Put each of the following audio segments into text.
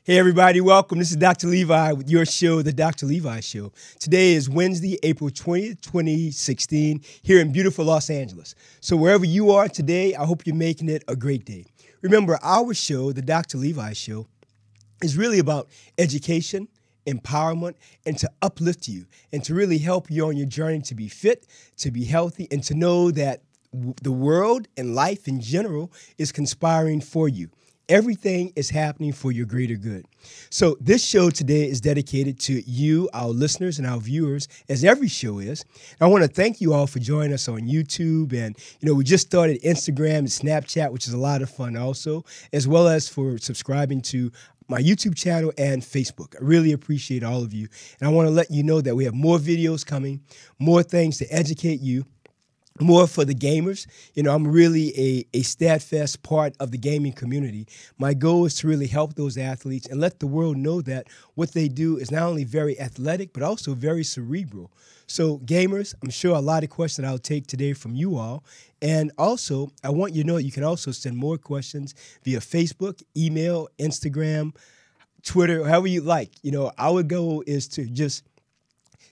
Hey everybody, welcome. This is Dr. Levi with your show, The Dr. Levi Show. Today is Wednesday, April 20th, 2016, here in beautiful Los Angeles. So wherever you are today, I hope you're making it a great day. Remember, our show, The Dr. Levi Show, is really about education, empowerment, and to uplift you and to really help you on your journey to be fit, to be healthy, and to know that the world and life in general is conspiring for you. Everything is happening for your greater good. So this show today is dedicated to you, our listeners, and our viewers, as every show is. I want to thank you all for joining us on YouTube. And, we just started Instagram and Snapchat, which is a lot of fun also, as well as for subscribing to my YouTube channel and Facebook. I really appreciate all of you. And I want to let you know that we have more videos coming, more things to educate you, more for the gamers. I'm really a steadfast part of the gaming community. My goal is to really help those athletes and let the world know that what they do is not only very athletic, but also very cerebral. So gamers, I'm sure a lot of questions I'll take today from you all. And also, I want you to know you can also send more questions via Facebook, email, Instagram, Twitter, however you like. Our goal is to just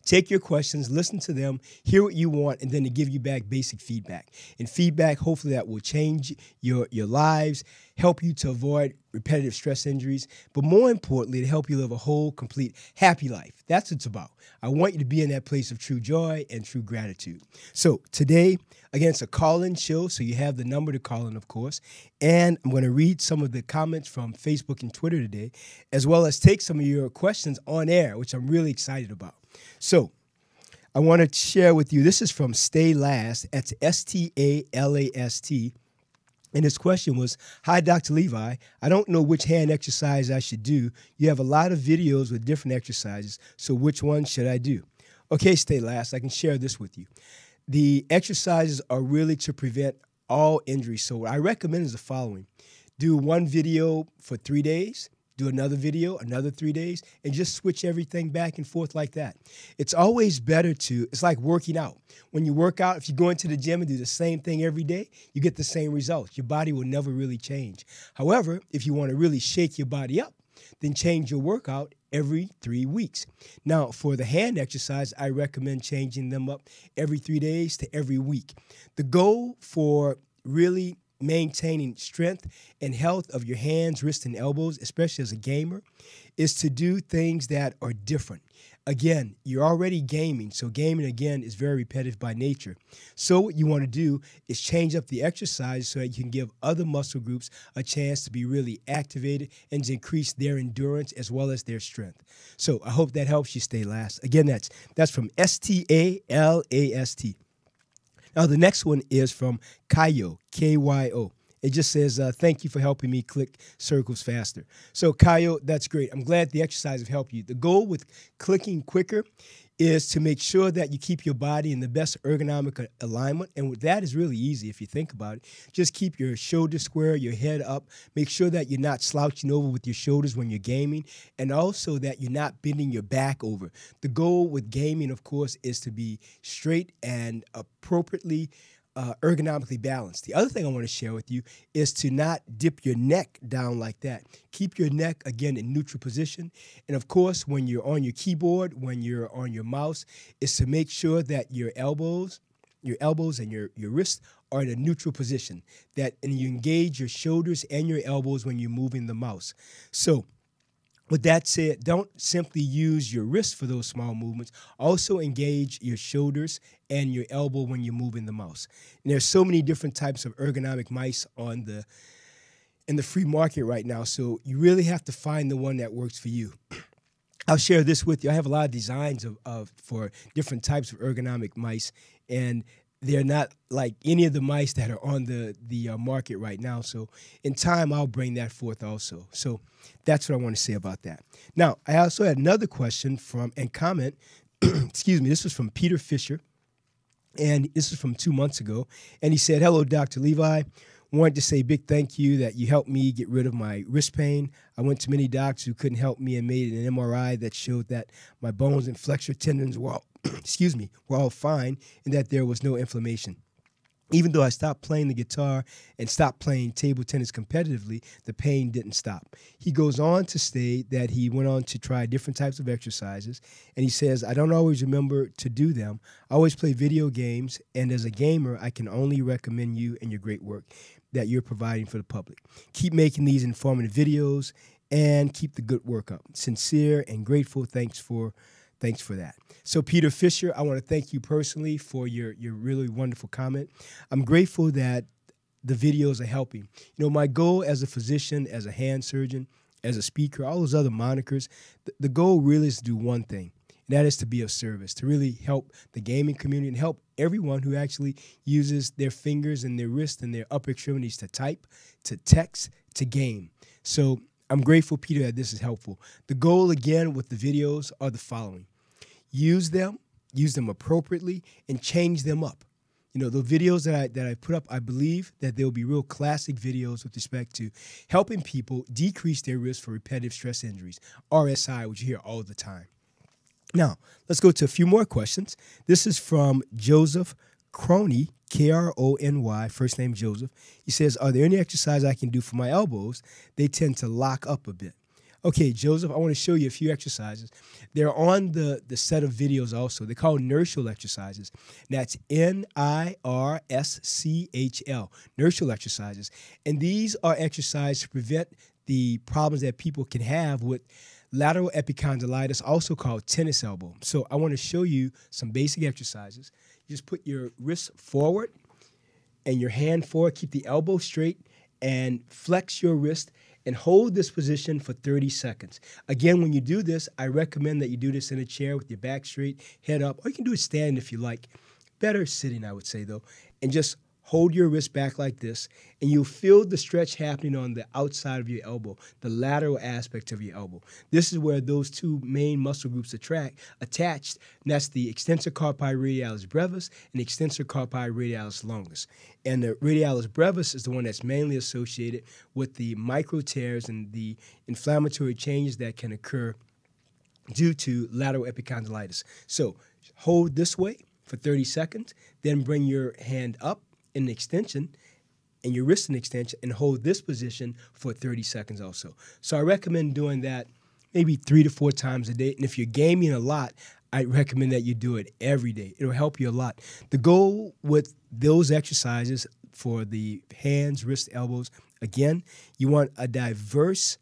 take your questions, listen to them, hear what you want, and then to give you back basic feedback. And feedback, hopefully, that will change your lives, help you to avoid repetitive stress injuries, but more importantly, to help you live a whole, complete, happy life. That's what it's about. I want you to be in that place of true joy and true gratitude. So today, again, it's a call-in show, so you have the number to call in, of course. And I'm going to read some of the comments from Facebook and Twitter today, as well as take some of your questions on air, which I'm really excited about. So I want to share with you, this is from Stay Last, that's S-T-A-L-A-S-T, and his question was, "Hi, Dr. Levi, I don't know which hand exercise I should do. You have a lot of videos with different exercises, so which one should I do?" Okay, Stay Last, I can share this with you. The exercises are really to prevent all injuries, so what I recommend is the following. Do one video for 3 days, do another video, another 3 days, and just switch everything back and forth like that. It's always better it's like working out. When you work out, if you go into the gym and do the same thing every day, you get the same results. Your body will never really change. However, if you want to really shake your body up, then change your workout every 3 weeks. Now, for the hand exercise, I recommend changing them up every 3 days to every week. The goal for really maintaining strength and health of your hands, wrists, and elbows, especially as a gamer, is to do things that are different. Again, you're already gaming, so gaming, again, is very repetitive by nature. So what you want to do is change up the exercise so that you can give other muscle groups a chance to be really activated and to increase their endurance as well as their strength. So I hope that helps you Stay Last. Again, that's from S-T-A-L-A-S-T. Now, the next one is from Kyo, K-Y-O. It just says, "Thank you for helping me click circles faster." So, Kyo, that's great. I'm glad the exercise have helped you. The goal with clicking quicker is to make sure that you keep your body in the best ergonomic alignment. And that is really easy if you think about it. Just keep your shoulders square, your head up. Make sure that you're not slouching over with your shoulders when you're gaming, and also that you're not bending your back over. The goal with gaming, of course, is to be straight and appropriately ergonomically balanced. The other thing I want to share with you is to not dip your neck down like that. Keep your neck, again, in neutral position. And of course, when you're on your keyboard, when you're on your mouse, is to make sure that your elbows and your wrists are in a neutral position. And you engage your shoulders and your elbows when you're moving the mouse. So with that said, don't simply use your wrist for those small movements. Also engage your shoulders and your elbow when you're moving the mouse. And there's so many different types of ergonomic mice in the free market right now, so you really have to find the one that works for you. I'll share this with you. I have a lot of designs for different types of ergonomic mice, and they're not like any of the mice that are on the market right now. So in time, I'll bring that forth also. So that's what I want to say about that. Now, I also had another question and comment. Excuse me. This was from Peter Fisher, and this is from 2 months ago. And he said, "Hello, Dr. Levi. Wanted to say a big thank you that you helped me get rid of my wrist pain. I went to many doctors who couldn't help me and made an MRI that showed that my bones and flexor tendons were all, were all fine and that there was no inflammation. Even though I stopped playing the guitar and stopped playing table tennis competitively, the pain didn't stop. He goes on to state that he went on to try different types of exercises, and he says, I don't always remember to do them. I always play video games, and as a gamer, I can only recommend you and your great work that you're providing for the public. Keep making these informative videos and keep the good work up. Sincere and grateful. Thanks for that. So Peter Fisher, I want to thank you personally for your really wonderful comment. I'm grateful that the videos are helping. You know, my goal as a physician, as a hand surgeon, as a speaker, all those other monikers, the goal really is to do one thing, and that is to be of service, to really help the gaming community and help everyone who actually uses their fingers and their wrists and their upper extremities to type, to text, to game. So I'm grateful, Peter, that this is helpful. The goal, again, with the videos are the following. Use them appropriately, and change them up. You know, the videos that I put up, I believe that they'll be real classic videos with respect to helping people decrease their risk for repetitive stress injuries, RSI, which you hear all the time. Now, let's go to a few more questions. This is from Joseph Crony, Krony, first name Joseph. He says, are there any exercises I can do for my elbows? They tend to lock up a bit. Okay, Joseph, I want to show you a few exercises. They're on the set of videos also. They're called inertial exercises. That's N-I-R-S-C-H-L, inertial exercises. And these are exercises to prevent the problems that people can have with lateral epicondylitis, also called tennis elbow. So I want to show you some basic exercises. You just put your wrist forward and your hand forward. Keep the elbow straight and flex your wrist and hold this position for 30 seconds. Again, when you do this, I recommend that you do this in a chair with your back straight, head up, or you can do it standing if you like. Better sitting, I would say, though. And just hold your wrist back like this, and you'll feel the stretch happening on the outside of your elbow, the lateral aspect of your elbow. This is where those two main muscle groups attached, and that's the extensor carpi radialis brevis and extensor carpi radialis longus. And the radialis brevis is the one that's mainly associated with the micro tears and the inflammatory changes that can occur due to lateral epicondylitis. So hold this way for 30 seconds, then bring your hand up in an extension and your wrist in extension and hold this position for 30 seconds also. So I recommend doing that maybe 3 to 4 times a day. And if you're gaming a lot, I recommend that you do it every day. It'll help you a lot. The goal with those exercises for the hands, wrists, elbows, again, you want a diverse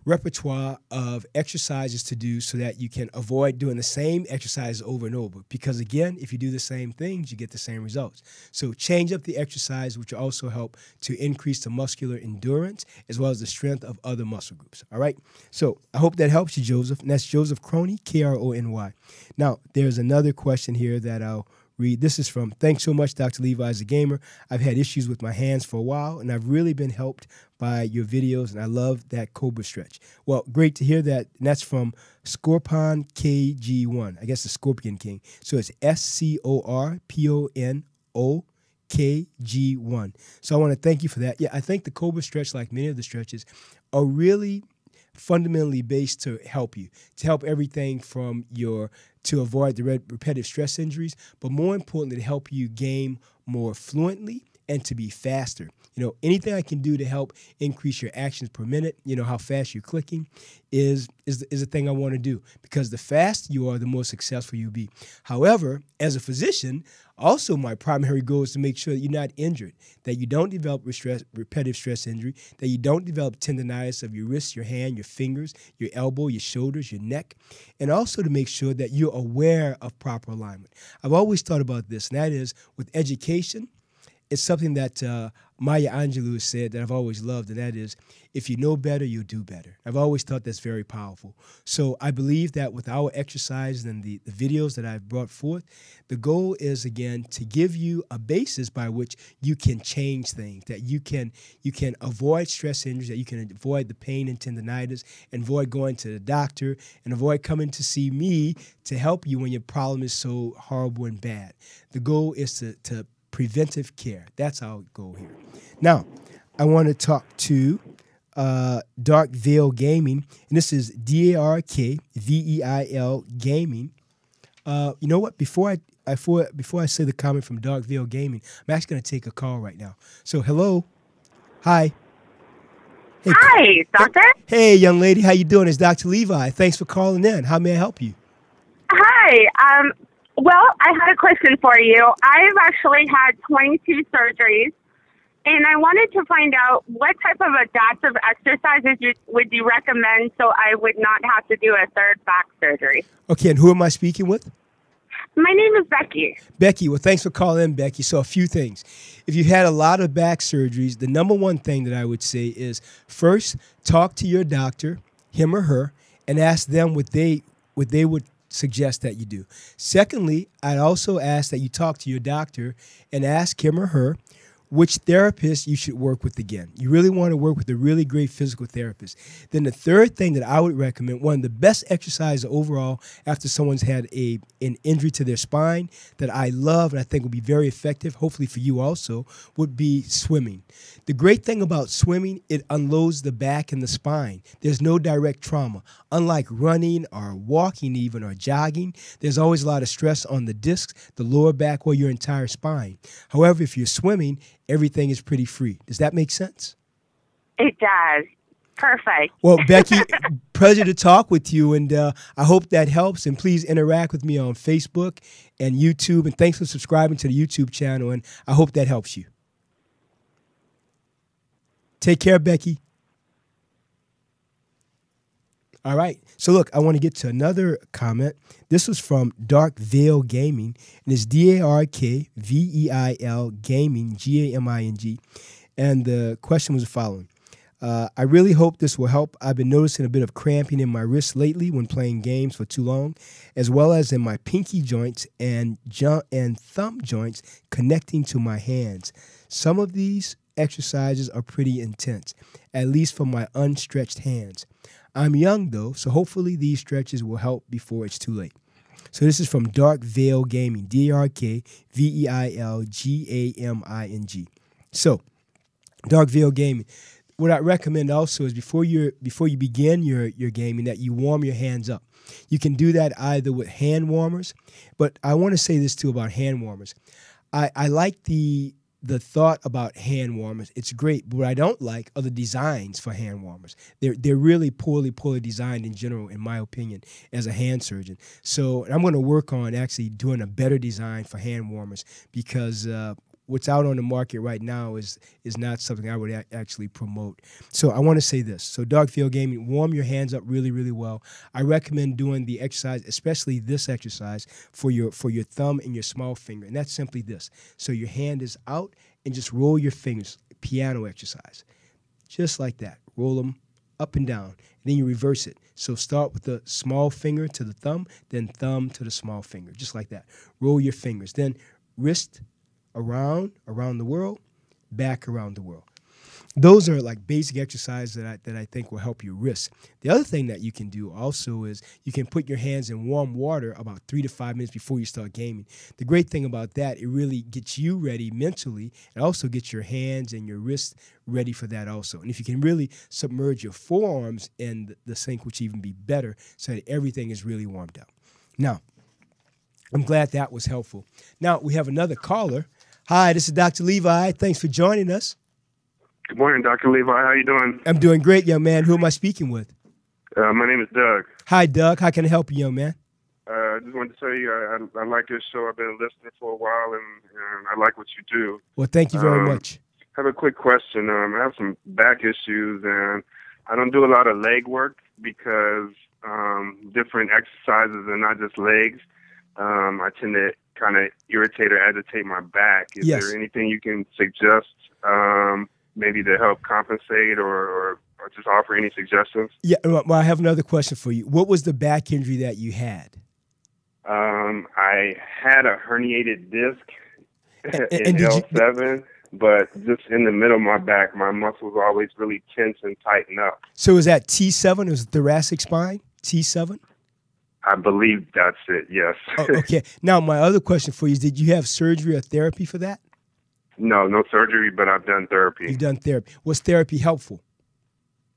repertoire of exercises to do so that you can avoid doing the same exercises over and over. Because again, if you do the same things, you get the same results. So change up the exercise, which will also help to increase the muscular endurance as well as the strength of other muscle groups. All right? So I hope that helps you, Joseph. And that's Joseph Crony, Krony. Now, there's another question here that I'll read. This is from, thanks so much, Dr. Levi, as a gamer. I've had issues with my hands for a while, and I've really been helped by your videos, and I love that Cobra stretch. Well, great to hear that. And that's from Scorpion KG1. I guess the Scorpion King. So it's SCORPONOKG1. So I want to thank you for that. Yeah, I think the Cobra stretch, like many of the stretches, are really fundamentally based to help you, to help everything from to avoid the repetitive stress injuries, but more importantly, to help you game more fluently and to be faster. You know, anything I can do to help increase your actions per minute, you know, how fast you're clicking, is the thing I want to do. Because the faster you are, the more successful you'll be. However, as a physician, also my primary goal is to make sure that you're not injured, that you don't develop repetitive stress injury, that you don't develop tendonitis of your wrist, your hand, your fingers, your elbow, your shoulders, your neck, and also to make sure that you're aware of proper alignment. I've always thought about this, and that is with education, it's something that Maya Angelou has said that I've always loved, and that is, if you know better, you'll do better. I've always thought that's very powerful. So I believe that with our exercises and the videos that I've brought forth, the goal is, again, to give you a basis by which you can change things, that you can avoid stress injuries, that you can avoid the pain and tendonitis, and avoid going to the doctor, and avoid coming to see me to help you when your problem is so horrible and bad. The goal is to preventive care. That's our goal here. Now, I want to talk to Dark Veil Gaming, and this is DARKVEIL Gaming. You know what? Before I say the comment from Darkville Gaming, I'm actually going to take a call right now. So, hello. Hi. Hey, Hi, doctor. Hey, young lady. How you doing? It's Dr. Levi. Thanks for calling in. How may I help you? Hi. Well, I had a question for you. I've actually had 22 surgeries, and I wanted to find out what type of adaptive exercises would you recommend so I would not have to do a third back surgery. Okay, and who am I speaking with? My name is Becky. Becky, well, thanks for calling in, Becky. So a few things. If you've had a lot of back surgeries, the number one thing that I would say is first, talk to your doctor, him or her, and ask them what they would suggest that you do. Secondly, I'd also ask that you talk to your doctor and ask him or her which therapist you should work with again. You really want to work with a really great physical therapist. Then the third thing that I would recommend, one of the best exercises overall after someone's had an injury to their spine that I love and I think would be very effective, hopefully for you also, would be swimming. The great thing about swimming, it unloads the back and the spine. There's no direct trauma. Unlike running or walking even or jogging, there's always a lot of stress on the discs, the lower back, or your entire spine. However, if you're swimming, everything is pretty free. Does that make sense? It does. Perfect. Well, Becky, pleasure to talk with you, and I hope that helps. And please interact with me on Facebook and YouTube. And thanks for subscribing to the YouTube channel, and I hope that helps you. Take care, Becky. All right. So, look, I want to get to another comment. This was from Dark Veil Gaming, and it's DARKVEIL Gaming, GAMING. And the question was the following. I really hope this will help. I've been noticing a bit of cramping in my wrists lately when playing games for too long, as well as in my pinky joints and thumb joints connecting to my hands. Some of these exercises are pretty intense, at least for my unstretched hands. I'm young, though, so hopefully these stretches will help before it's too late. So this is from Dark Veil Gaming, DARKVEILGAMING. So, Dark Veil Gaming. What I recommend also is before you begin your gaming that you warm your hands up. You can do that either with hand warmers, but I want to say this too about hand warmers. I like the thought about hand warmers. It's great, but what I don't like are the designs for hand warmers. They're really poorly designed in general, in my opinion, as a hand surgeon. So I'm going to work on actually doing a better design for hand warmers because what's out on the market right now is not something I would actually promote. So I want to say this. So Dark Field Gaming, warm your hands up really, really well. I recommend doing the exercise, especially this exercise, for your thumb and your small finger. And that's simply this. So your hand is out and just roll your fingers, piano exercise. Just like that. Roll them up and down. And then you reverse it. So start with the small finger to the thumb, then thumb to the small finger. Just like that. Roll your fingers. Then wrist around the world, back around the world. Those are like basic exercises that I think will help your wrists. The other thing that you can do also is you can put your hands in warm water about 3 to 5 minutes before you start gaming. The great thing about that, it really gets you ready mentally and also gets your hands and your wrists ready for that also. And if you can really submerge your forearms in the sink, which even be better, so that everything is really warmed up. Now, I'm glad that was helpful. Now, we have another caller. Hi, this is Dr. Levi. Thanks for joining us. Good morning, Dr. Levi. How you doing? I'm doing great, young man. Who am I speaking with? My name is Doug. Hi, Doug. How can I help you, young man? I just wanted to tell you I like your show. I've been listening for a while, and I like what you do. Well, thank you very much. I have a quick question. I have some back issues, and I don't do a lot of leg work because different exercises are not just legs. I tend to kind of irritate or agitate my back. Is there anything you can suggest maybe to help compensate or just offer any suggestions? Yeah, well, I have another question for you. What was the back injury that you had? I had a herniated disc in L7, but just in the middle of my back, my muscles are always really tense and tighten up. So is that T7? It was thoracic spine? T7? I believe that's it, yes. Oh, okay. Now, my other question for you is, did you have surgery or therapy for that? No surgery, but I've done therapy. You've done therapy. Was therapy helpful?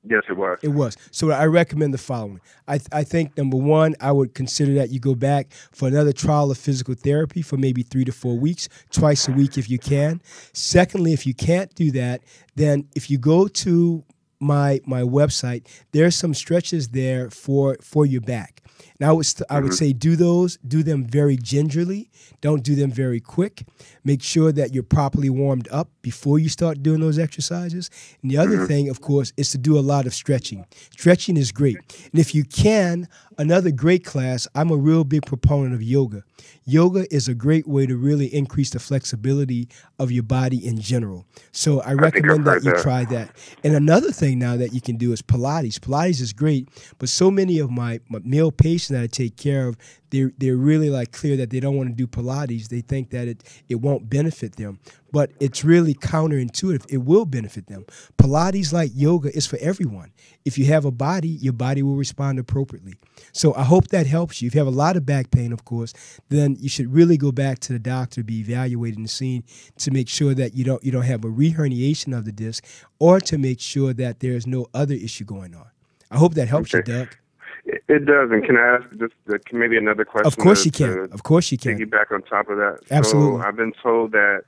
Yes, it was. It was. So I recommend the following. I think, number one, I would consider that you go back for another trial of physical therapy for maybe 3 to 4 weeks, twice a week if you can. Secondly, if you can't do that, then if you go to my website, there's some stretches there for your back. Now, I would say do them very gingerly. Don't do them very quick. Make sure that you're properly warmed up before you start doing those exercises. And the other thing, of course, is to do a lot of stretching. Stretching is great. And if you can, another great class, I'm a real big proponent of yoga. Yoga is a great way to really increase the flexibility of your body in general. So I recommend that you try that. And another thing now that you can do is Pilates. Pilates is great, but so many of my male patients that I take care of, they're really like clear that they don't want to do Pilates. They think that it won't benefit them. But it's really counterintuitive. It will benefit them. Pilates, like yoga, is for everyone. If you have a body, your body will respond appropriately. So I hope that helps you. If you have a lot of back pain, of course, then you should really go back to the doctor, be evaluated and seen to make sure that you don't have a reherniation of the disc, or to make sure that there's no other issue going on. I hope that helps you, Doug. It does. And can I ask just maybe another question? Of course you can. Of course you can. Piggyback on top of that. Absolutely. So I've been told that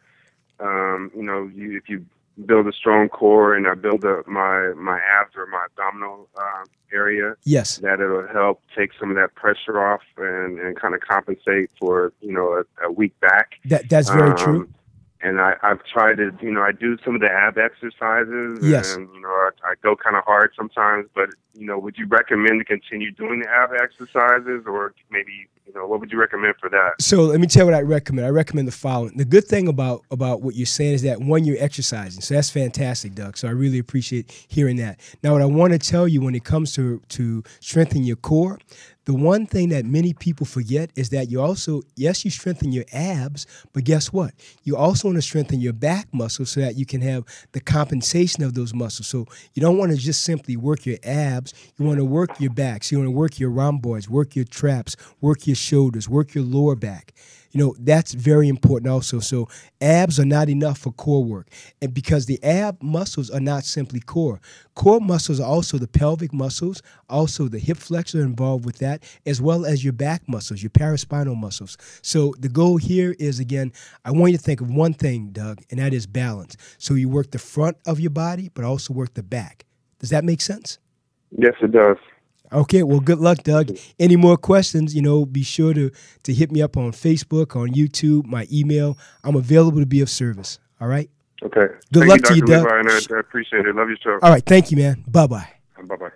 if you build a strong core and I build up my abs or my abdominal area, yes, that it'll help take some of that pressure off and kind of compensate for a weak back. That's very true. And I've tried to, I do some of the ab exercises. Yes. And, I go kind of hard sometimes. But, would you recommend to continue doing the ab exercises, or maybe, what would you recommend for that? So let me tell you what I recommend. I recommend the following. The good thing about what you're saying is that, one, you're exercising. So that's fantastic, Doug. So I really appreciate hearing that. Now, what I want to tell you when it comes to strengthening your core, the one thing that many people forget is that you also, yes, you strengthen your abs, but guess what? You also want to strengthen your back muscles so that you can have the compensation of those muscles. So you don't want to just simply work your abs. You want to work your backs. You want to work your rhomboids, work your traps, work your shoulders, work your lower back. That's very important also. So abs are not enough for core work. And because the ab muscles are not simply core. Core muscles are also the pelvic muscles, also the hip flexors are involved with that, as well as your back muscles, your paraspinal muscles. So the goal here is, again, I want you to think of one thing, Doug, and that is balance. So you work the front of your body, but also work the back. Does that make sense? Yes, it does. Okay, well, good luck, Doug. Any more questions, be sure to hit me up on Facebook, on YouTube, my email. I'm available to be of service, all right? Okay. Good luck to you, Doug. Levi, and I appreciate it. Love your show. All right, thank you, man. Bye-bye. Bye-bye.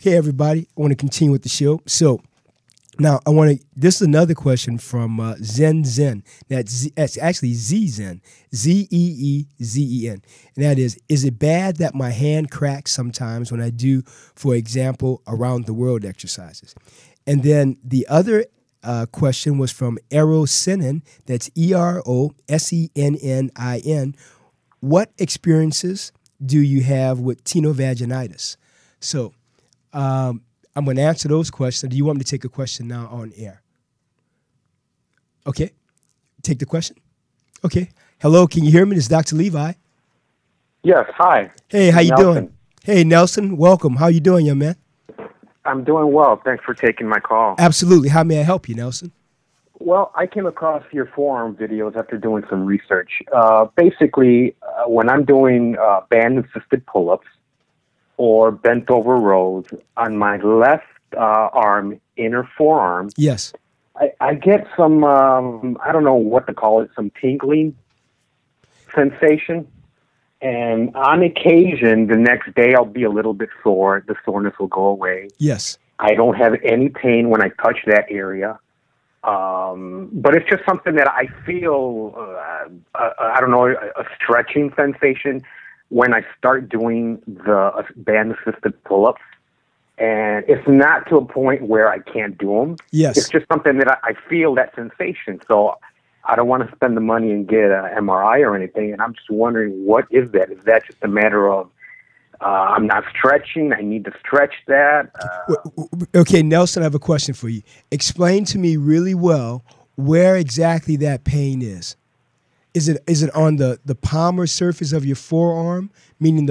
Okay, everybody, I want to continue with the show. So now this is another question from Zen. That's actually Z-Zen, Z-E-E-Z-E-N. And that is it bad that my hand cracks sometimes when I do, for example, around the world exercises? And then the other question was from Erosenin, that's E-R-O-S-E-N-N-I-N. What experiences do you have with Vaginitis? So, I'm going to answer those questions. Do you want me to take a question now on air? Okay. Take the question? Okay. Hello, can you hear me? This is Dr. Levi. Yes, hi. Hey, how you Nelson. doing? Hey, Nelson, welcome. How you doing, young man? I'm doing well. Thanks for taking my call. Absolutely. How may I help you, Nelson? Well, I came across your forum videos after doing some research. Basically, when I'm doing band-assisted pull-ups, or bent over rows on my left arm, inner forearm. Yes. I get some, I don't know what to call it, some tingling sensation. And on occasion, the next day I'll be a little bit sore. The soreness will go away. Yes. I don't have any pain when I touch that area. But it's just something that I feel, I don't know, a stretching sensation when I start doing the band-assisted pull-ups. And it's not to a point where I can't do them. Yes. It's just something that I feel that sensation. So I don't want to spend the money and get an MRI or anything. And I'm just wondering, what is that? Is that just a matter of I'm not stretching, I need to stretch that? Okay, Nelson, I have a question for you. Explain to me really well where exactly that pain is. Is it on the palmar surface of your forearm? Meaning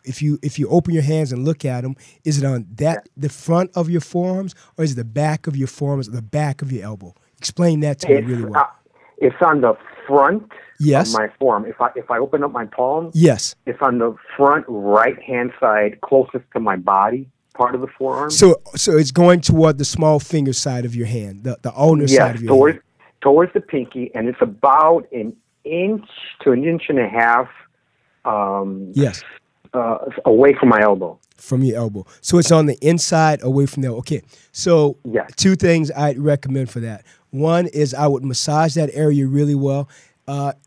if you open your hands and look at them, is it on the front of your forearms, or is it the back of your forearms or the back of your elbow? Explain that to me really well. It's on the front Yes. of my forearm. If I open up my palm, Yes. it's on the front right-hand side, closest to my body, part of the forearm. So it's going toward the small finger side of your hand, the ulnar side of your hand. Towards the pinky, and it's about an inch to an inch and a half Yes. Away from my elbow. From your elbow. So it's on the inside, away from there. Okay. So two things I'd recommend for that. One is I would massage that area really well.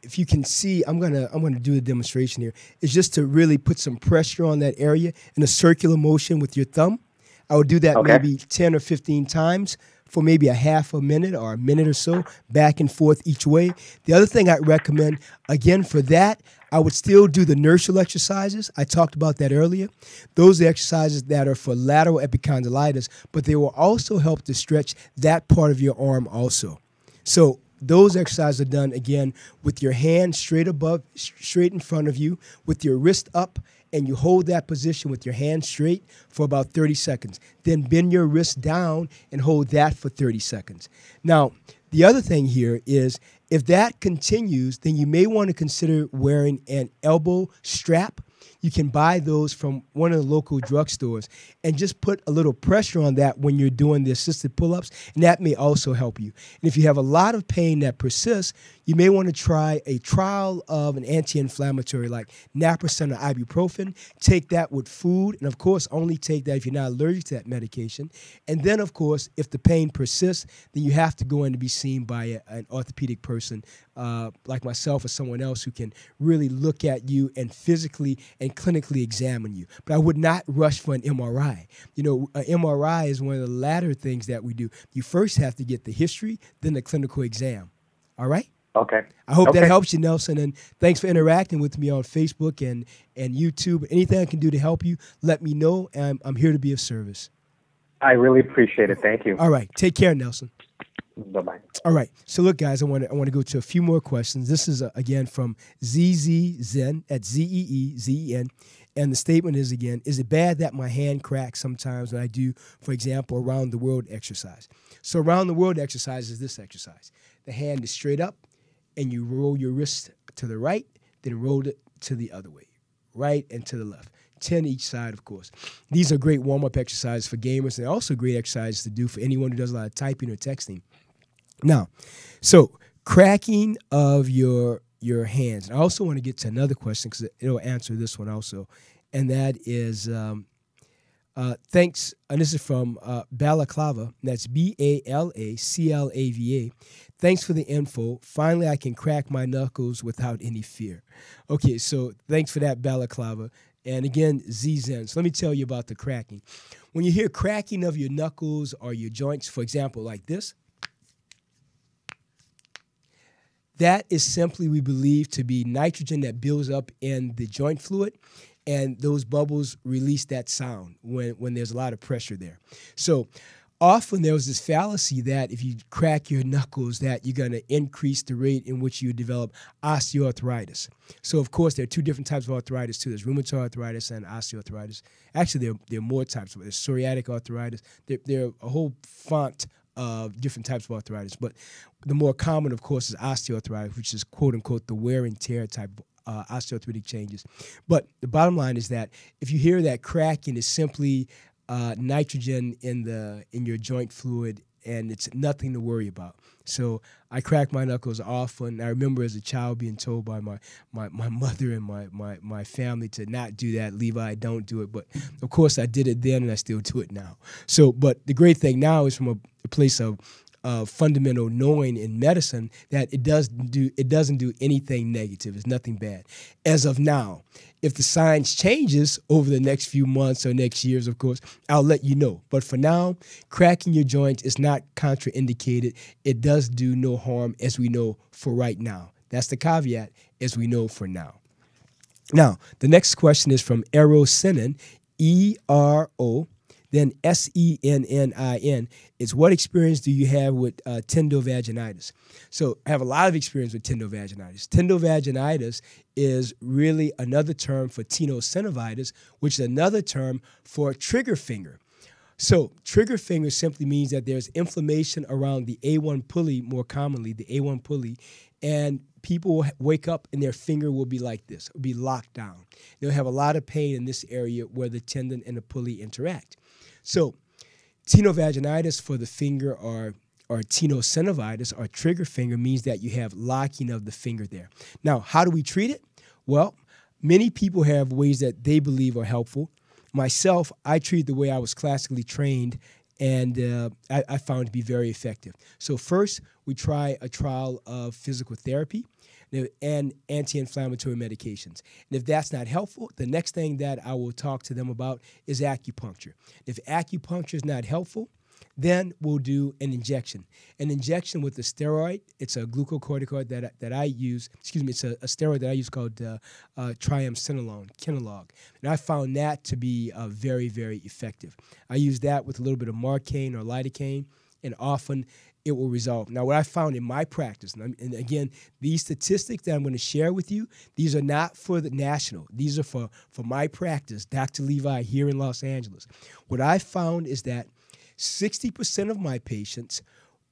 If you can see, I'm gonna do a demonstration here. It's just to really put some pressure on that area in a circular motion with your thumb. I would do that maybe 10 or 15 times for maybe a half a minute or a minute or so, back and forth each way. The other thing I'd recommend, again, for that, I would still do the inertial exercises. I talked about that earlier. Those are exercises that are for lateral epicondylitis, but they will also help to stretch that part of your arm also. So those exercises are done, again, with your hand straight in front of you, with your wrist up, and you hold that position with your hand straight for about 30 seconds. Then bend your wrist down and hold that for 30 seconds. Now, the other thing here is if that continues, then you may want to consider wearing an elbow strap. You can buy those from one of the local drugstores and just put a little pressure on that when you're doing the assisted pull-ups, and that may also help you. And if you have a lot of pain that persists, you may want to try a trial of an anti-inflammatory like naproxen or ibuprofen. Take that with food, and of course, only take that if you're not allergic to that medication. And then, of course, if the pain persists, then you have to go in to be seen by an orthopedic person like myself or someone else who can really look at you and physically and clinically examine you. But I would not rush for an MRI. You know, an MRI is one of the latter things that we do. You first have to get the history, then the clinical exam. All right? Okay. I hope that helps you, Nelson, and thanks for interacting with me on Facebook and YouTube. Anything I can do to help you, let me know, and I'm here to be of service. I really appreciate it. Thank you. All right. Take care, Nelson. Bye-bye. All right. So look, guys, I want to go to a few more questions. This is, again, from ZZ Zen, at ZEEZEN. And the statement is, again, is it bad that my hand cracks sometimes when I do, for example, around the world exercise? So around the world exercise is this exercise. The hand is straight up, and you roll your wrist to the right, then roll it to the other way, right and to the left. 10 each side, of course. These are great warm-up exercises for gamers, and also great exercises to do for anyone who does a lot of typing or texting. Now, so cracking of your hands. And I also want to get to another question because it'll answer this one also, and that is thanks, and this is from Balaclava, that's BALACLAVA. Thanks for the info. Finally, I can crack my knuckles without any fear. Okay, so thanks for that, Balaclava. And again, Z-Zen. So let me tell you about the cracking. When you hear cracking of your knuckles or your joints, for example, like this, that is simply, we believe, to be nitrogen that builds up in the joint fluid, and those bubbles release that sound when there's a lot of pressure there. So often there was this fallacy that if you crack your knuckles that you're going to increase the rate in which you develop osteoarthritis. So, of course, there are two different types of arthritis, too. There's rheumatoid arthritis and osteoarthritis. Actually, there are more types. There's psoriatic arthritis. There are a whole font of different types of arthritis. But the more common, of course, is osteoarthritis, which is, quote-unquote, the wear and tear type osteoarthritic changes. But the bottom line is that if you hear that cracking, is simply nitrogen in your joint fluid, and it's nothing to worry about. So I crack my knuckles often. I remember as a child being told by my mother and my family to not do that. Levi, don't do it. But of course I did it then, and I still do it now. So, but the great thing now is from a place of fundamental knowing in medicine that it doesn't do anything negative. It's nothing bad. As of now, if the science changes over the next few months or next years, of course, I'll let you know. But for now, cracking your joints is not contraindicated. It does do no harm, as we know for right now. That's the caveat, as we know for now. Now, the next question is from Ero Senen, ERO, Then SENNIN is what experience do you have with Tendo Vaginitis? So I have a lot of experience with Tendo Vaginitis. Tendo Vaginitis is really another term for tenosynovitis, which is another term for trigger finger. So trigger finger simply means that there's inflammation around the A1 pulley, more commonly, the A1 pulley, and people will wake up and their finger will be like this, will be locked down. They'll have a lot of pain in this area where the tendon and the pulley interact. So tenovaginitis for the finger or tenosynovitis or trigger finger means that you have locking of the finger there. Now, how do we treat it? Well, many people have ways that they believe are helpful. Myself, I treat the way I was classically trained, and I found it to be very effective. So first, we try a trial of physical therapy and anti-inflammatory medications. And if that's not helpful, the next thing that I will talk to them about is acupuncture. If acupuncture is not helpful, then we'll do an injection. An injection with a steroid. It's a glucocorticoid that I use. Excuse me, it's a steroid that I use called triamcinolone, Kinalog. And I found that to be very, very effective. I use that with a little bit of Marcaine or lidocaine, and often it will resolve. Now, what I found in my practice, and again, these statistics that I'm going to share with you, these are not for the national. These are for my practice, Dr. Levi here in Los Angeles. What I found is that 60% of my patients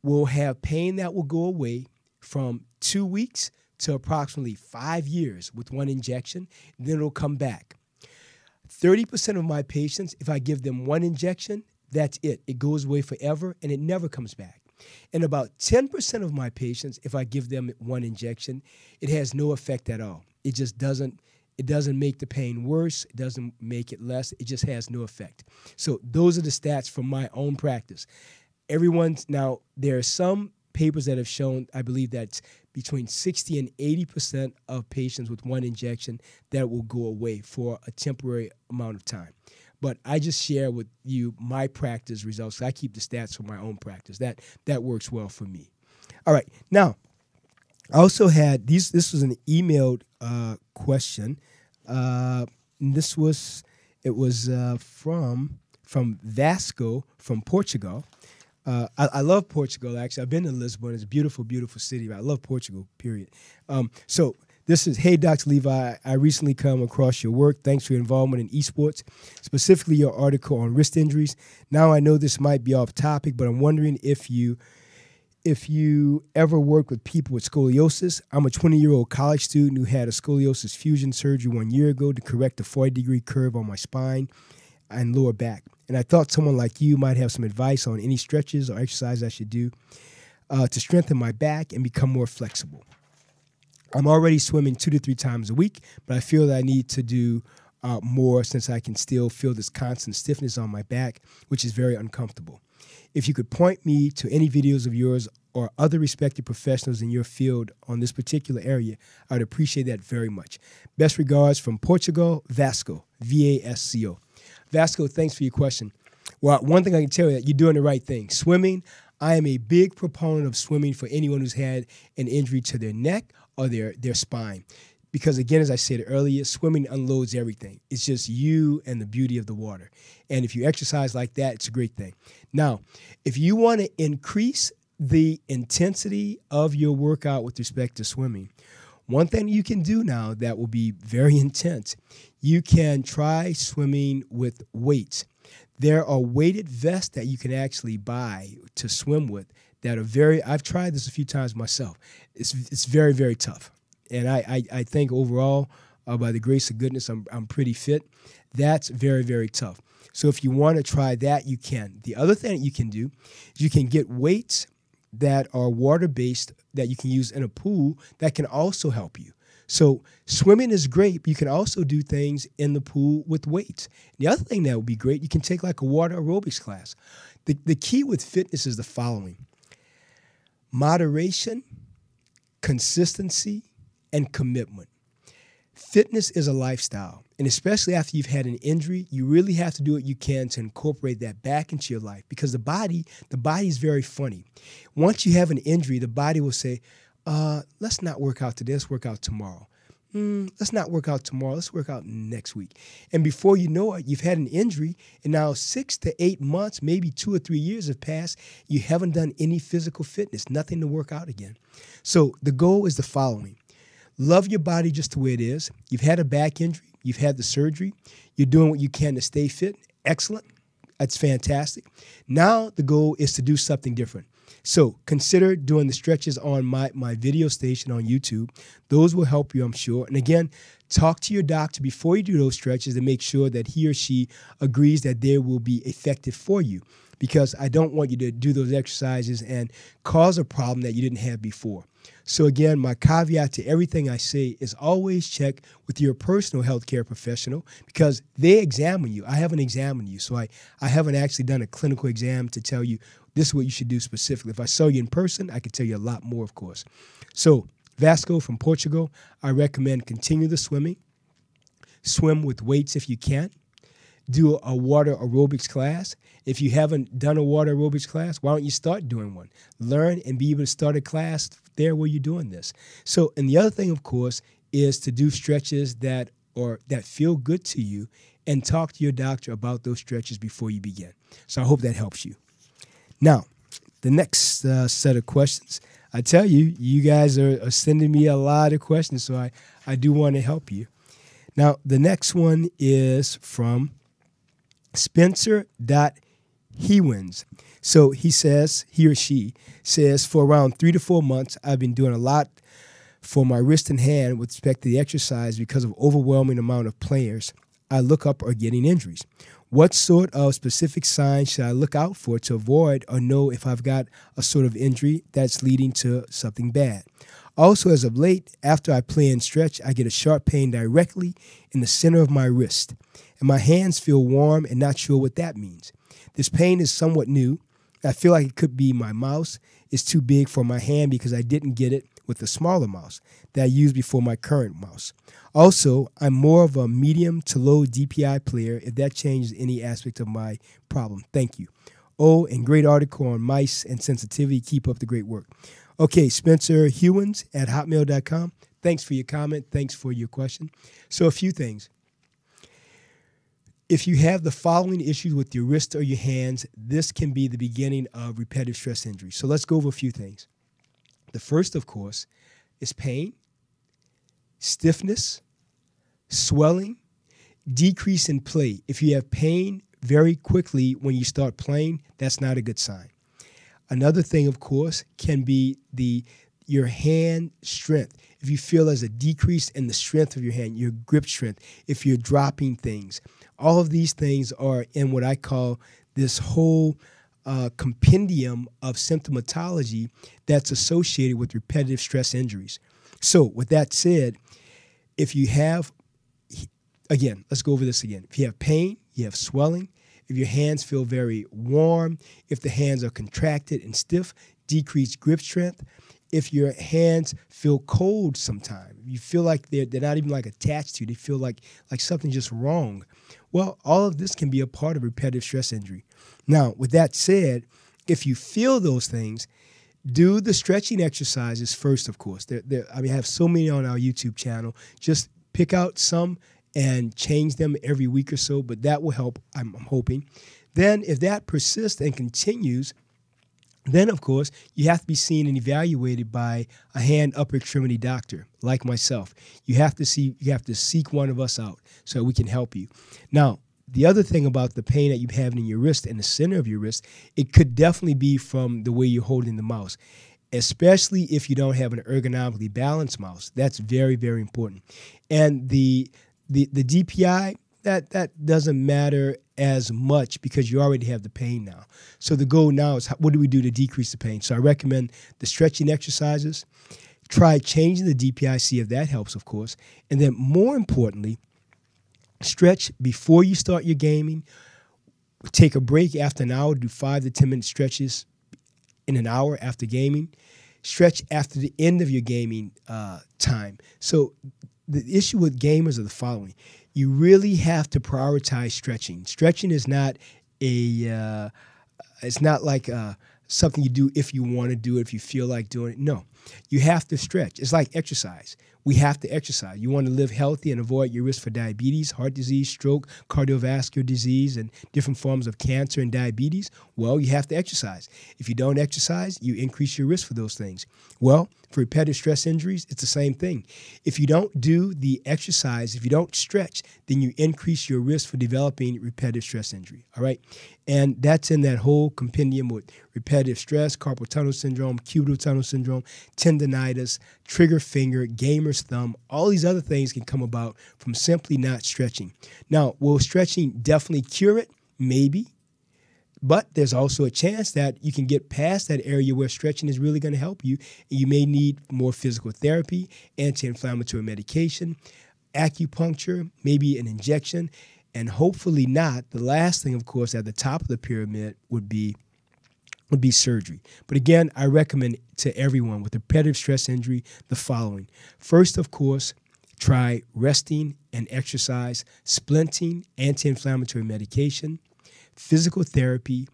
will have pain that will go away from 2 weeks to approximately 5 years with one injection, and then it'll come back. 30% of my patients, if I give them one injection, that's it. It goes away forever, and it never comes back. And about 10% of my patients, if I give them one injection, it has no effect at all. It just doesn't. It doesn't make the pain worse. It doesn't make it less. It just has no effect. So those are the stats from my own practice. Now, there are some papers that have shown, I believe that's between 60 and 80% of patients with one injection that will go away for a temporary amount of time. But I just share with you my practice results. I keep the stats from my own practice. That works well for me. All right. Now, I also had this was an emailed question. It was from Vasco from Portugal. I love Portugal, actually. I've been to Lisbon. It's a beautiful, beautiful city. I love Portugal, period. So this is, hey, Dr. Levi, I recently come across your work. Thanks for your involvement in esports, specifically your article on wrist injuries. Now I know this might be off topic, but I'm wondering if you ever work with people with scoliosis. I'm a 20-year-old college student who had a scoliosis fusion surgery 1 year ago to correct a 40-degree curve on my spine and lower back. And I thought someone like you might have some advice on any stretches or exercise I should do to strengthen my back and become more flexible. I'm already swimming 2 to 3 times a week, but I feel that I need to do more since I can still feel this constant stiffness on my back, which is very uncomfortable. If you could point me to any videos of yours or other respected professionals in your field on this particular area, I would appreciate that very much. Best regards from Portugal, Vasco, V-A-S-C-O. Vasco, thanks for your question. Well, one thing I can tell you, that you're doing the right thing. Swimming, I am a big proponent of swimming for anyone who's had an injury to their neck or their spine. Because again, as I said earlier, swimming unloads everything. It's just you and the beauty of the water. And if you exercise like that, it's a great thing. Now, if you want to increase the intensity of your workout with respect to swimming, one thing you can do now that will be very intense, you can try swimming with weights. There are weighted vests that you can actually buy to swim with that are I've tried this a few times myself. It's very, very tough. And I think overall, by the grace of goodness, I'm pretty fit. That's very, very tough. So if you want to try that, you can. The other thing that you can do is you can get weights that are water-based that you can use in a pool that can also help you. So swimming is great, but you can also do things in the pool with weights. The other thing that would be great, you can take like a water aerobics class. The key with fitness is the following: moderation, consistency, and commitment. Fitness is a lifestyle, and especially after you've had an injury, you really have to do what you can to incorporate that back into your life, because the body is very funny. Once you have an injury, the body will say, let's not work out today, let's work out tomorrow. let's not work out tomorrow. Let's work out next week. And before you know it, you've had an injury, and now 6 to 8 months, maybe 2 or 3 years have passed. You haven't done any physical fitness, nothing to work out again. So the goal is the following. Love your body just the way it is. You've had a back injury. You've had the surgery. You're doing what you can to stay fit. Excellent. That's fantastic. Now the goal is to do something different. So consider doing the stretches on my video station on YouTube. Those will help you, I'm sure. And again, talk to your doctor before you do those stretches to make sure that he or she agrees that they will be effective for you, because I don't want you to do those exercises and cause a problem that you didn't have before. So again, my caveat to everything I say is always check with your personal healthcare professional, because they examine you. I haven't examined you, so I haven't actually done a clinical exam to tell you this is what you should do specifically. If I saw you in person, I could tell you a lot more, of course. So Vasco from Portugal, I recommend continue the swimming. Swim with weights if you can. Do a water aerobics class. If you haven't done a water aerobics class, why don't you start doing one? Learn and be able to start a class there where you're doing this. So, and the other thing, of course, is to do stretches that feel good to you, and talk to your doctor about those stretches before you begin. So I hope that helps you. Now, the next set of questions, I tell you, you guys are sending me a lot of questions, so I do want to help you. Now, the next one is from Spencer.Hewins. So he or she says, for around 3 to 4 months, I've been doing a lot for my wrist and hand with respect to the exercise because of overwhelming amount of players I look up are getting injuries. What sort of specific signs should I look out for to avoid or know if I've got a sort of injury that's leading to something bad? Also, as of late, after I play and stretch, I get a sharp pain directly in the center of my wrist, and my hands feel warm and not sure what that means. This pain is somewhat new. I feel like it could be my mouse is too big for my hand because I didn't get it with the smaller mouse that I used before my current mouse. Also, I'm more of a medium to low DPI player if that changes any aspect of my problem. Thank you. Oh, and great article on mice and sensitivity. Keep up the great work. Okay, Spencer Hewins at hotmail.com. Thanks for your comment. Thanks for your question. So a few things. If you have the following issues with your wrist or your hands, this can be the beginning of repetitive stress injury. So let's go over a few things. The first, of course, is pain, stiffness, swelling, decrease in play. If you have pain very quickly when you start playing, that's not a good sign. Another thing, of course, can be your hand strength. If you feel there's a decrease in the strength of your hand, your grip strength, if you're dropping things, all of these things are in what I call this whole compendium of symptomatology that's associated with repetitive stress injuries. So with that said, if you have, again, let's go over this again. If you have pain, you have swelling, if your hands feel very warm, if the hands are contracted and stiff, decreased grip strength, if your hands feel cold sometimes, you feel like they're not even like attached to you, they feel like something's just wrong. Well, all of this can be a part of repetitive stress injury. Now, with that said, if you feel those things, do the stretching exercises first, of course. I have so many on our YouTube channel. Just pick out some and change them every week or so, but that will help, I'm hoping. Then if that persists and continues, then, of course, you have to be seen and evaluated by a hand upper extremity doctor like myself. You have to seek one of us out so we can help you. Now, the other thing about the pain that you have in your wrist and the center of your wrist, it could definitely be from the way you're holding the mouse, especially if you don't have an ergonomically balanced mouse. That's very, very important. And the DPI, that doesn't matter as much because you already have the pain now. So the goal now is what do we do to decrease the pain? So I recommend the stretching exercises. Try changing the DPI, see if that helps, of course. And then more importantly, stretch before you start your gaming. Take a break after an hour. Do 5 to 10 minute stretches in an hour after gaming. Stretch after the end of your gaming time. So the issue with gamers are the following. You really have to prioritize stretching. Stretching is not it's not like something you do if you want to do it, if you feel like doing it. No, you have to stretch. It's like exercise. we have to exercise. You want to live healthy and avoid your risk for diabetes, heart disease, stroke, cardiovascular disease, and different forms of cancer and diabetes. Well, you have to exercise. If you don't exercise, you increase your risk for those things. Well, for repetitive stress injuries, it's the same thing. If you don't do the exercise, if you don't stretch, then you increase your risk for developing repetitive stress injury, all right? And that's in that whole compendium with repetitive stress, carpal tunnel syndrome, cubital tunnel syndrome, tendonitis, trigger finger, gamer's thumb. All these other things can come about from simply not stretching. Now, will stretching definitely cure it? Maybe. But there's also a chance that you can get past that area where stretching is really going to help you. And you may need more physical therapy, anti-inflammatory medication, acupuncture, maybe an injection, and hopefully not. The last thing, of course, at the top of the pyramid would be surgery. But again, I recommend to everyone with repetitive stress injury the following. First, of course, try resting and exercise, splinting, anti-inflammatory medication, physical therapy,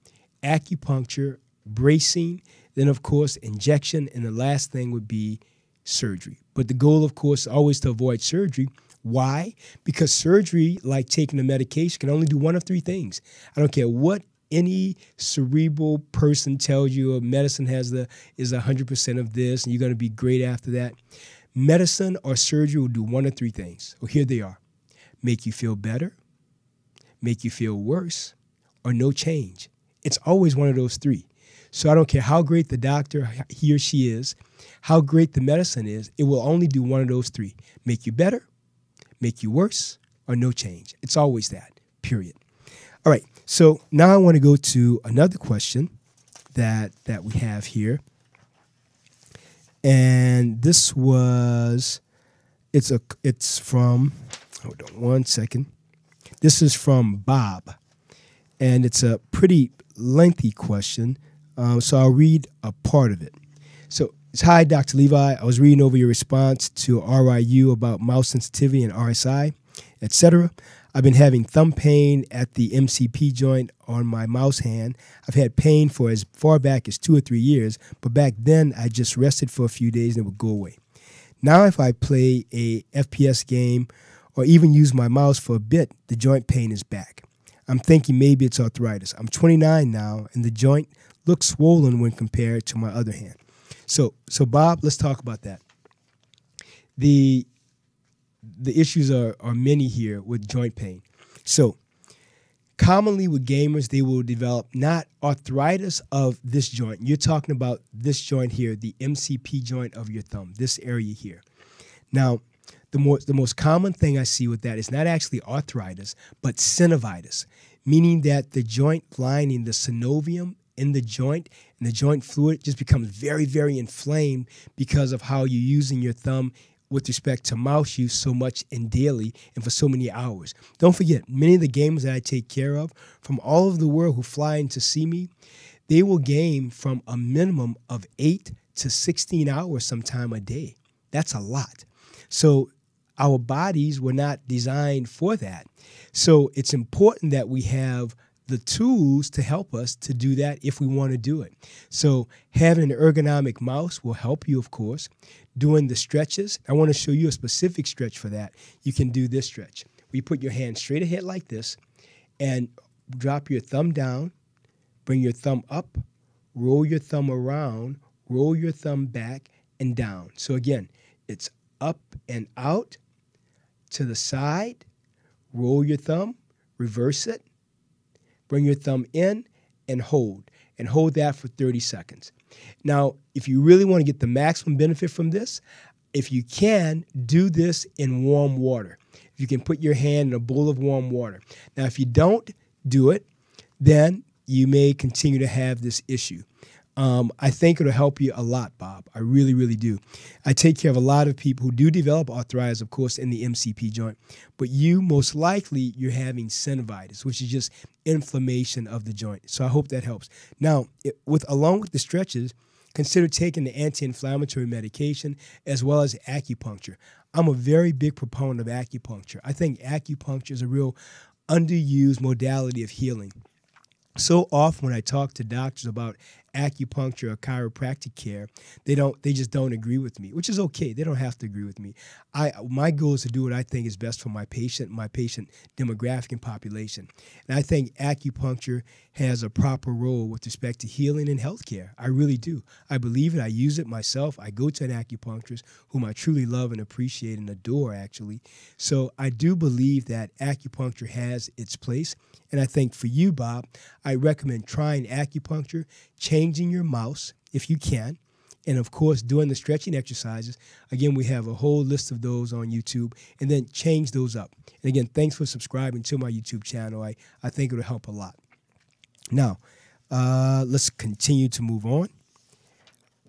acupuncture, bracing, then, of course, injection, and the last thing would be surgery. But the goal, of course, is always to avoid surgery. Why? Because surgery, like taking a medication, can only do one of three things. I don't care what any cerebral person tells you, medicine is 100% of this, and you're going to be great after that. Medicine or surgery will do one of three things. Well, here they are. Make you feel better, make you feel worse, or no change. It's always one of those three. So I don't care how great the doctor, he or she is, how great the medicine is, it will only do one of those three. Make you better, make you worse, or no change. It's always that, period. All right, so now I want to go to another question that we have here. And this was, it's from, hold on one second. This is from Bob. And it's a pretty lengthy question, so I'll read a part of it. So it's, hi, Dr. Levi. I was reading over your response to RIU about mouse sensitivity and RSI, etc. I've been having thumb pain at the MCP joint on my mouse hand. I've had pain for as far back as 2 or 3 years, but back then I just rested for a few days and it would go away. Now if I play a FPS game or even use my mouse for a bit, the joint pain is back. I'm thinking maybe it's arthritis. I'm 29 now, and the joint looks swollen when compared to my other hand. So Bob, let's talk about that. The issues are many here with joint pain. So commonly with gamers, they will develop not arthritis of this joint. You're talking about this joint here, the MCP joint of your thumb, this area here. Now, the most common thing I see with that is not actually arthritis, but synovitis, meaning that the joint lining, the synovium in the joint, and the joint fluid just becomes very, very inflamed because of how you're using your thumb with respect to mouse use so much and daily and for so many hours. Don't forget, many of the gamers that I take care of from all over the world who fly in to see me, they will game from a minimum of 8 to 16 hours sometime a day. That's a lot. So our bodies were not designed for that. So it's important that we have the tools to help us to do that if we want to do it. So having an ergonomic mouse will help you, of course. Doing the stretches, I want to show you a specific stretch for that. You can do this stretch. You put your hand straight ahead like this and drop your thumb down, bring your thumb up, roll your thumb around, roll your thumb back and down. So again, it's up and out, to the side, roll your thumb, reverse it, bring your thumb in and hold that for 30 seconds. Now, if you really want to get the maximum benefit from this, if you can, do this in warm water. If you can put your hand in a bowl of warm water. Now, if you don't do it, then you may continue to have this issue. I think it'll help you a lot, Bob. I really, really do. I take care of a lot of people who do develop arthritis, of course, in the MCP joint. But you, most likely, you're having synovitis, which is just inflammation of the joint. So I hope that helps. Now, along with the stretches, consider taking the anti-inflammatory medication as well as acupuncture. I'm a very big proponent of acupuncture. I think acupuncture is a real underused modality of healing. So often when I talk to doctors about acupuncture or chiropractic care, they just don't agree with me, which is okay. They don't have to agree with me. My goal is to do what I think is best for my patient demographic and population. And I think acupuncture has a proper role with respect to healing and healthcare. I really do. I believe it. I use it myself. I go to an acupuncturist whom I truly love and appreciate and adore, actually. So I do believe that acupuncture has its place. And I think for you, Bob, I recommend trying acupuncture, changing your mouse if you can, and of course, doing the stretching exercises. Again, we have a whole list of those on YouTube, and then change those up. And again, thanks for subscribing to my YouTube channel. I think it'll help a lot. Now, let's continue to move on.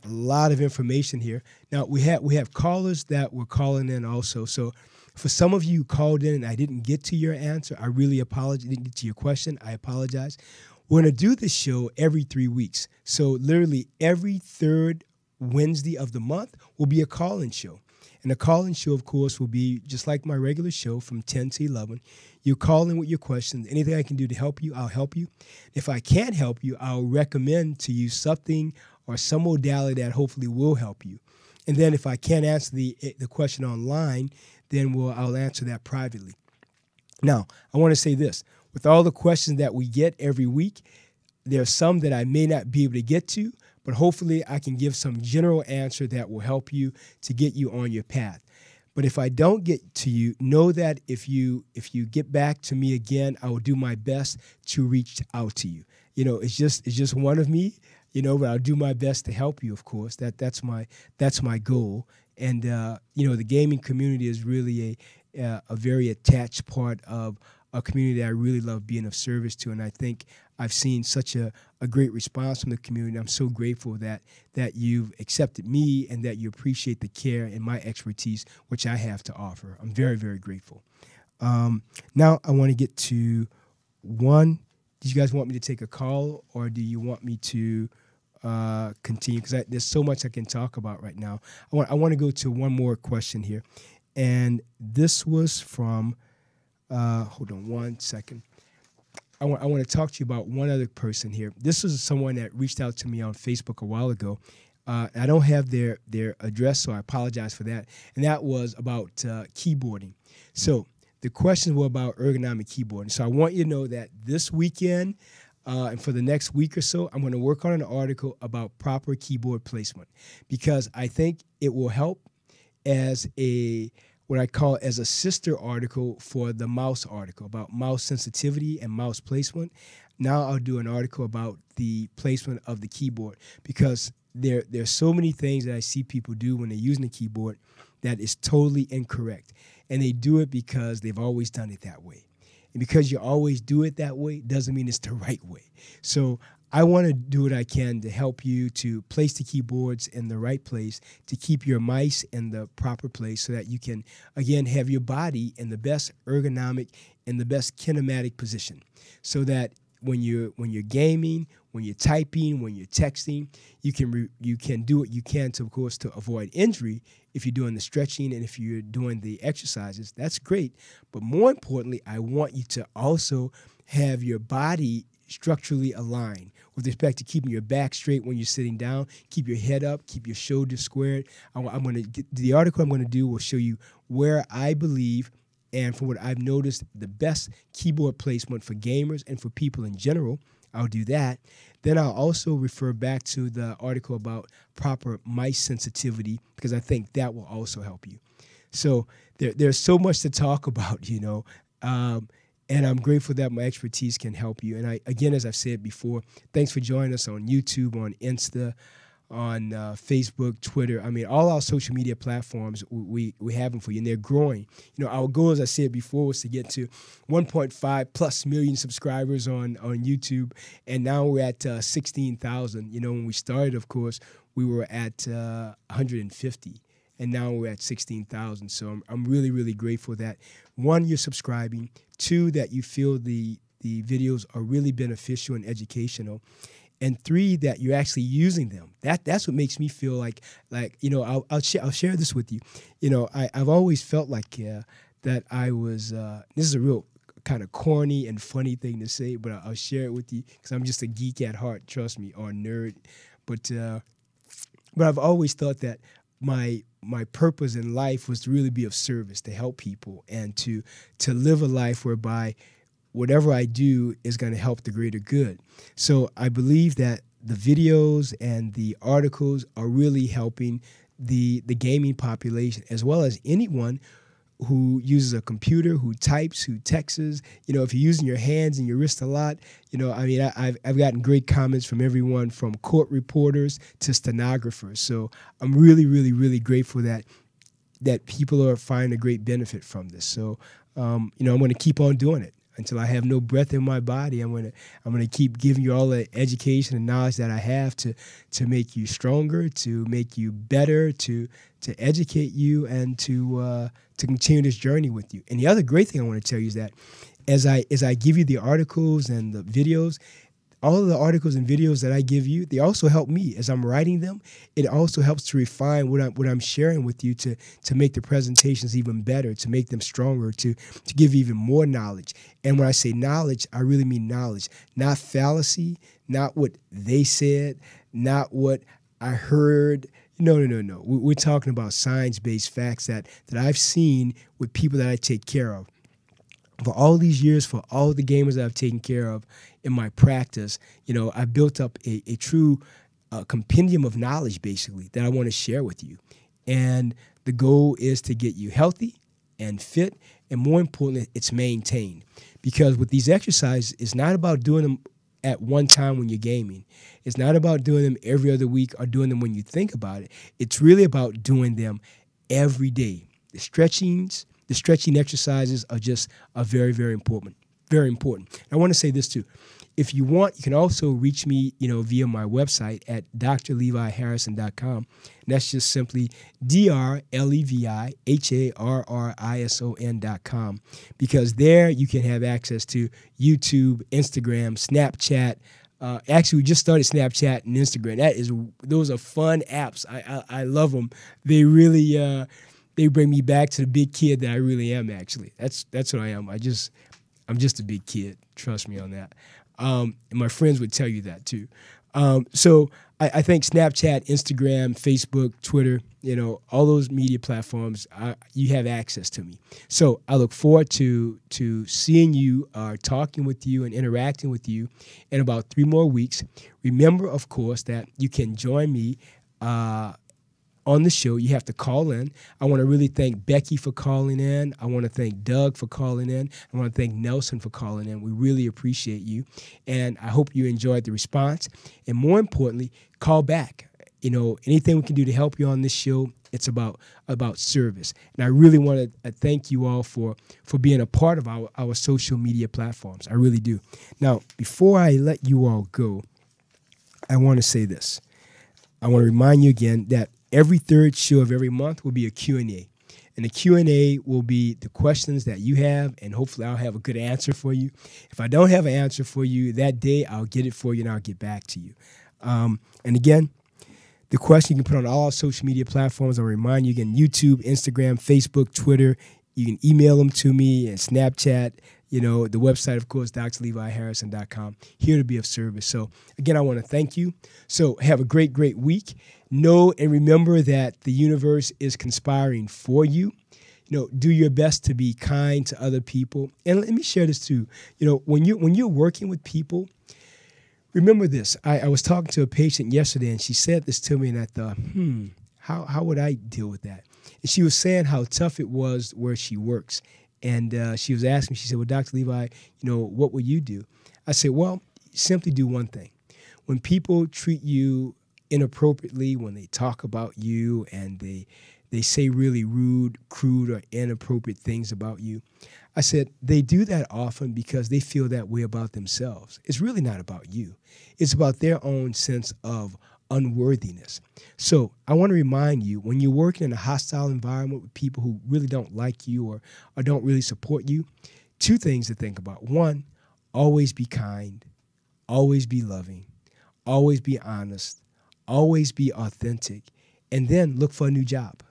A lot of information here. Now, we have callers that were calling in also. So for some of you who called in and I didn't get to your answer, I really apologize. Didn't get to your question. I apologize. We're going to do this show every 3 weeks. So literally every third Wednesday of the month will be a call-in show. And the call-in show, of course, will be just like my regular show from 10 to 11. You call in with your questions. Anything I can do to help you, I'll help you. If I can't help you, I'll recommend to you something or some modality that hopefully will help you. And then if I can't answer the question online, then I'll answer that privately. Now, I want to say this. With all the questions that we get every week, there are some that I may not be able to get to, but hopefully I can give some general answer that will help you to get you on your path. But if I don't get to you, know that if you get back to me again, I will do my best to reach out to you. You know, it's just one of me, you know, but I'll do my best to help you, of course. That's my goal. And you know, the gaming community is really a very attached part of a community that I really love being of service to, and I think I've seen such a great response from the community. I'm so grateful that you've accepted me and that you appreciate the care and my expertise, which I have to offer. I'm very, very grateful. Now I want to get to one. Do you guys want me to take a call, or do you want me to continue? Because there's so much I can talk about right now. I want to go to one more question here, and this was from. Hold on one second. I want to talk to you about one other person here. This is someone that reached out to me on Facebook a while ago. I don't have their address, so I apologize for that. And that was about keyboarding. So the questions were about ergonomic keyboarding. So I want you to know that this weekend and for the next week or so, I'm going to work on an article about proper keyboard placement, because I think it will help as what I call as a sister article for the mouse article about mouse sensitivity and mouse placement. Now I'll do an article about the placement of the keyboard, because there's so many things that I see people do when they're using the keyboard that is totally incorrect. And they do it because they've always done it that way. And because you always do it that way doesn't mean it's the right way. So I want to do what I can to help you to place the keyboards in the right place, to keep your mice in the proper place so that you can, again, have your body in the best ergonomic and the best kinematic position, so that when you're gaming, when you're typing, when you're texting, you can do what you can to, of course, to avoid injury. If you're doing the stretching and if you're doing the exercises, that's great. But more importantly, I want you to also have your body structurally aligned with respect to keeping your back straight when you're sitting down, keep your head up, keep your shoulders squared. The article I'm going to do will show you where I believe, and from what I've noticed, the best keyboard placement for gamers and for people in general. I'll do that. Then I'll also refer back to the article about proper mice sensitivity, because I think that will also help you. So there's so much to talk about, you know, and I'm grateful that my expertise can help you. And again, as I've said before, thanks for joining us on YouTube, on Insta, on Facebook, Twitter. I mean, all our social media platforms, we have them for you, and they're growing. You know, our goal, as I said before, was to get to 1.5+ million subscribers on YouTube, and now we're at 16,000. You know, when we started, of course, we were at 150, and now we're at 16,000. So I'm really, really grateful that, one, you're subscribing, two, that you feel the videos are really beneficial and educational, and three, that you're actually using them. That's what makes me feel like you know, I'll share this with you. You know, I've always felt like that I was. This is a real kind of corny and funny thing to say, but I'll share it with you because I'm just a geek at heart, trust me, or a nerd. But I've always thought that my purpose in life was to really be of service, to help people, and to live a life whereby whatever I do is going to help the greater good. So I believe that the videos and the articles are really helping the gaming population, as well as anyone who uses a computer, who types, who texts. You know, if you're using your hands and your wrist a lot, you know, I mean, I've gotten great comments from everyone from court reporters to stenographers. So I'm really, really, really grateful that people are finding a great benefit from this. So, you know, I'm going to keep on doing it until I have no breath in my body. I'm gonna keep giving you all the education and knowledge that I have to make you stronger, to make you better, to educate you, and to continue this journey with you. And the other great thing I want to tell you is that as I give you the articles and the videos, all of the articles and videos that I give you, they also help me as I'm writing them. It also helps to refine what I'm sharing with you to make the presentations even better, to make them stronger, to give even more knowledge. And when I say knowledge, I really mean knowledge, not fallacy, not what they said, not what I heard. No. We're talking about science-based facts that I've seen with people that I take care of. For all these years, for all the gamers that I've taken care of in my practice, you know, I've built up a true compendium of knowledge, basically, that I want to share with you. And the goal is to get you healthy and fit, and more importantly, it's maintained. Because with these exercises, it's not about doing them at one time when you're gaming. It's not about doing them every other week or doing them when you think about it. It's really about doing them every day. The stretching exercises are very, very important. Very important. I want to say this too. If you want, you can also reach me, you know, via my website at drleviharrison.com. And that's just simply drleviharrison.com, because there you can have access to YouTube, Instagram, Snapchat. Actually, we just started Snapchat and Instagram. Those are fun apps. I love them. They really they bring me back to the big kid that I really am. Actually, that's what I am. I'm just a big kid. Trust me on that. And my friends would tell you that too. So I think Snapchat, Instagram, Facebook, Twitter, you know, all those media platforms, you have access to me. So I look forward to seeing you, talking with you, and interacting with you in about 3 more weeks. Remember, of course, that you can join me on the show. You have to call in. I want to really thank Becky for calling in. I want to thank Doug for calling in. I want to thank Nelson for calling in. We really appreciate you. And I hope you enjoyed the response. And more importantly, call back. You know, anything we can do to help you on this show, it's about service. And I really want to thank you all for being a part of our social media platforms. I really do. Now, before I let you all go, I want to say this. I want to remind you again that every third show of every month will be a Q&A. And the Q&A will be the questions that you have, and hopefully I'll have a good answer for you. If I don't have an answer for you that day, I'll get it for you and I'll get back to you. And again, the question you can put on all our social media platforms. I'll remind you again, YouTube, Instagram, Facebook, Twitter. You can email them to me and Snapchat. You know, the website, of course, drleviharrison.com, here to be of service. So, again, I want to thank you. So have a great, great week. Know and remember that the universe is conspiring for you. You know, do your best to be kind to other people. And let me share this too. You know, when you're working with people, remember this. I was talking to a patient yesterday, and she said this to me, and I thought, how would I deal with that? And she was saying how tough it was where she works. And she was asking me, she said, well, Dr. Levi, you know, what would you do? I said, well, simply do one thing. When people treat you inappropriately, when they talk about you and they say really rude, crude, or inappropriate things about you, I said, they do that often because they feel that way about themselves. It's really not about you. It's about their own sense of unworthiness. So I want to remind you, when you're working in a hostile environment with people who really don't like you or don't really support you, 2 things to think about. 1, always be kind, always be loving, always be honest, always be authentic, and then look for a new job.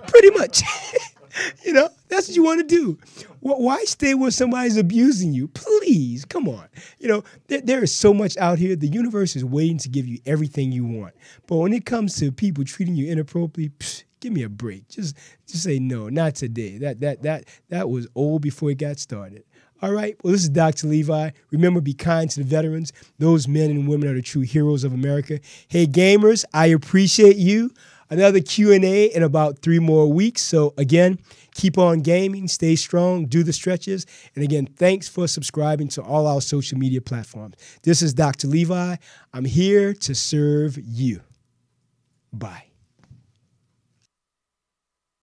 Pretty much. You know, that's what you want to do. Why stay where somebody's abusing you? Please, come on. You know, there is so much out here. The universe is waiting to give you everything you want. But when it comes to people treating you inappropriately, give me a break. Just say no, not today. That was old before it got started. All right, well, this is Dr. Levi. Remember, be kind to the veterans. Those men and women are the true heroes of America. Hey, gamers, I appreciate you. Another Q&A in about 3 more weeks. So, again, keep on gaming, stay strong, do the stretches. And, again, thanks for subscribing to all our social media platforms. This is Dr. Levi. I'm here to serve you. Bye.